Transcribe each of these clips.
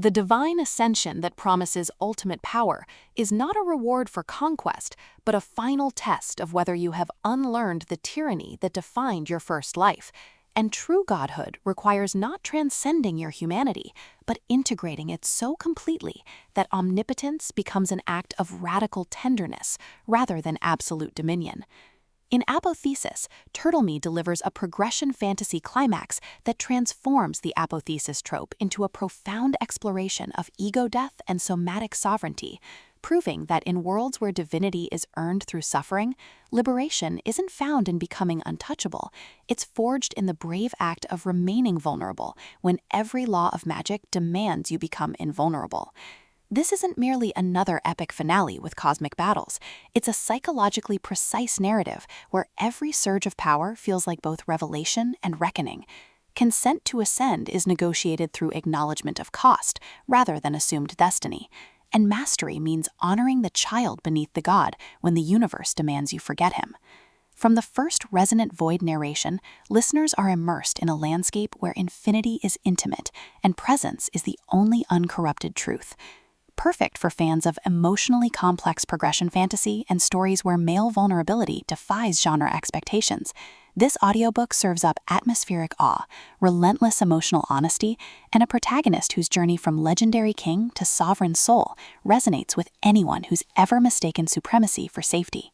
The divine ascension that promises ultimate power is not a reward for conquest, but a final test of whether you have unlearned the tyranny that defined your first life. And true godhood requires not transcending your humanity, but integrating it so completely that omnipotence becomes an act of radical tenderness rather than absolute dominion. In Apotheosis, TurtleMe delivers a progression fantasy climax that transforms the apotheosis trope into a profound exploration of ego death and somatic sovereignty, proving that in worlds where divinity is earned through suffering, liberation isn't found in becoming untouchable. It's forged in the brave act of remaining vulnerable when every law of magic demands you become invulnerable. This isn't merely another epic finale with cosmic battles. It's a psychologically precise narrative where every surge of power feels like both revelation and reckoning. Consent to ascend is negotiated through acknowledgement of cost rather than assumed destiny. And mastery means honoring the child beneath the god when the universe demands you forget him. From the first resonant void narration, listeners are immersed in a landscape where infinity is intimate and presence is the only uncorrupted truth. Perfect for fans of emotionally complex progression fantasy and stories where male vulnerability defies genre expectations, this audiobook serves up atmospheric awe, relentless emotional honesty, and a protagonist whose journey from legendary king to sovereign soul resonates with anyone who's ever mistaken supremacy for safety.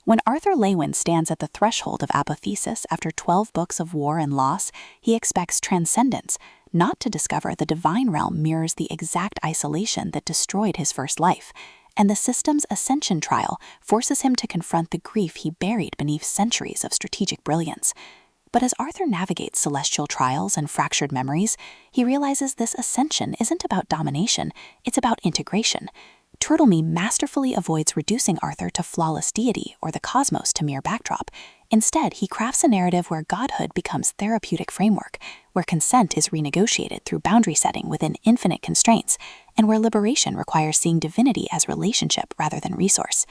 When Arthur Lewin stands at the threshold of Apotheosis after 12 books of war and loss, he expects transcendence, not to discover the divine realm mirrors the exact isolation that destroyed his first life, and the system's ascension trial forces him to confront the grief he buried beneath centuries of strategic brilliance. But as Arthur navigates celestial trials and fractured memories, he realizes this ascension isn't about domination, it's about integration. TurtleMe masterfully avoids reducing Arthur to flawless deity or the cosmos to mere backdrop. Instead, he crafts a narrative where godhood becomes therapeutic framework, where consent is renegotiated through boundary setting within infinite constraints, and where liberation requires seeing divinity as relationship rather than resource.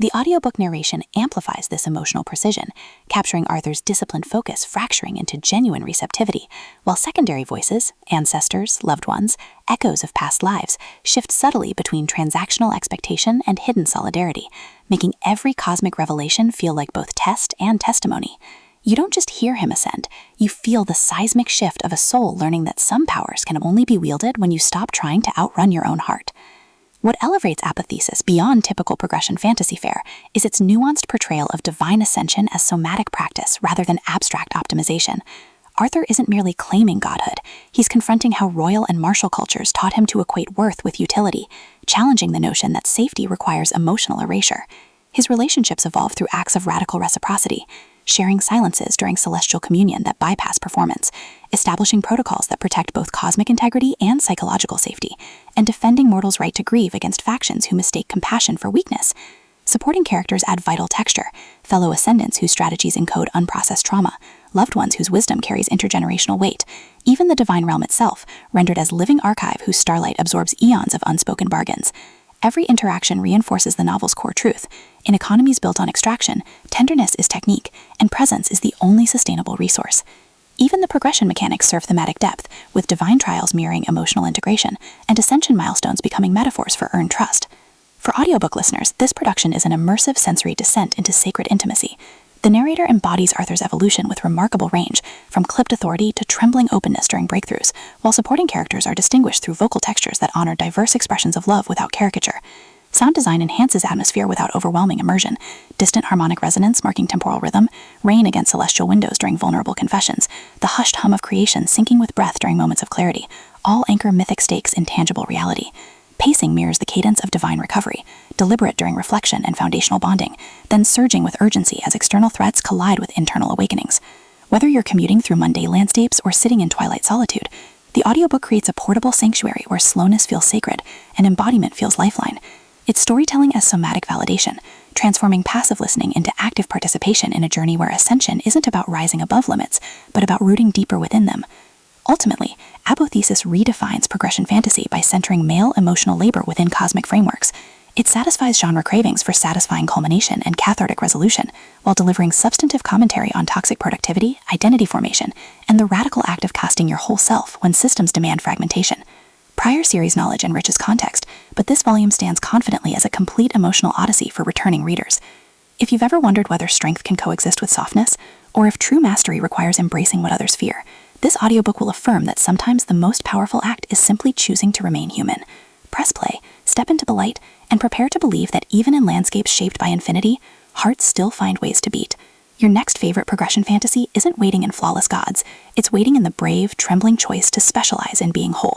The audiobook narration amplifies this emotional precision, capturing Arthur's disciplined focus fracturing into genuine receptivity, while secondary voices, ancestors, loved ones, echoes of past lives, shift subtly between transactional expectation and hidden solidarity, making every cosmic revelation feel like both test and testimony. You don't just hear him ascend, you feel the seismic shift of a soul learning that some powers can only be wielded when you stop trying to outrun your own heart. What elevates Apotheosis beyond typical progression fantasy fare is its nuanced portrayal of divine ascension as somatic practice rather than abstract optimization. Arthur isn't merely claiming godhood, he's confronting how royal and martial cultures taught him to equate worth with utility, challenging the notion that safety requires emotional erasure. His relationships evolve through acts of radical reciprocity, sharing silences during celestial communion that bypass performance, establishing protocols that protect both cosmic integrity and psychological safety, and defending mortals' right to grieve against factions who mistake compassion for weakness. Supporting characters add vital texture, fellow ascendants whose strategies encode unprocessed trauma, loved ones whose wisdom carries intergenerational weight, even the divine realm itself, rendered as living archive whose starlight absorbs eons of unspoken bargains. Every interaction reinforces the novel's core truth. In economies built on extraction, tenderness is technique, and presence is the only sustainable resource. Even the progression mechanics serve thematic depth, with divine trials mirroring emotional integration, and ascension milestones becoming metaphors for earned trust. For audiobook listeners, this production is an immersive sensory descent into sacred intimacy. The narrator embodies Arthur's evolution with remarkable range, from clipped authority to trembling openness during breakthroughs, while supporting characters are distinguished through vocal textures that honor diverse expressions of love without caricature. Sound design enhances atmosphere without overwhelming immersion, distant harmonic resonance marking temporal rhythm, rain against celestial windows during vulnerable confessions, the hushed hum of creation syncing with breath during moments of clarity, all anchor mythic stakes in tangible reality. Pacing mirrors the cadence of divine recovery, deliberate during reflection and foundational bonding, then surging with urgency as external threats collide with internal awakenings. Whether you're commuting through mundane landscapes or sitting in twilight solitude, the audiobook creates a portable sanctuary where slowness feels sacred and embodiment feels lifeline. It's storytelling as somatic validation, transforming passive listening into active participation in a journey where ascension isn't about rising above limits, but about rooting deeper within them. Ultimately, Apotheosis redefines progression fantasy by centering male emotional labor within cosmic frameworks. It satisfies genre cravings for satisfying culmination and cathartic resolution, while delivering substantive commentary on toxic productivity, identity formation, and the radical act of casting your whole self when systems demand fragmentation. Prior series knowledge enriches context, but this volume stands confidently as a complete emotional odyssey for returning readers. If you've ever wondered whether strength can coexist with softness, or if true mastery requires embracing what others fear, this audiobook will affirm that sometimes the most powerful act is simply choosing to remain human. Press play, step into the light, and prepare to believe that even in landscapes shaped by infinity, hearts still find ways to beat. Your next favorite progression fantasy isn't waiting in flawless gods, it's waiting in the brave, trembling choice to specialize in being whole.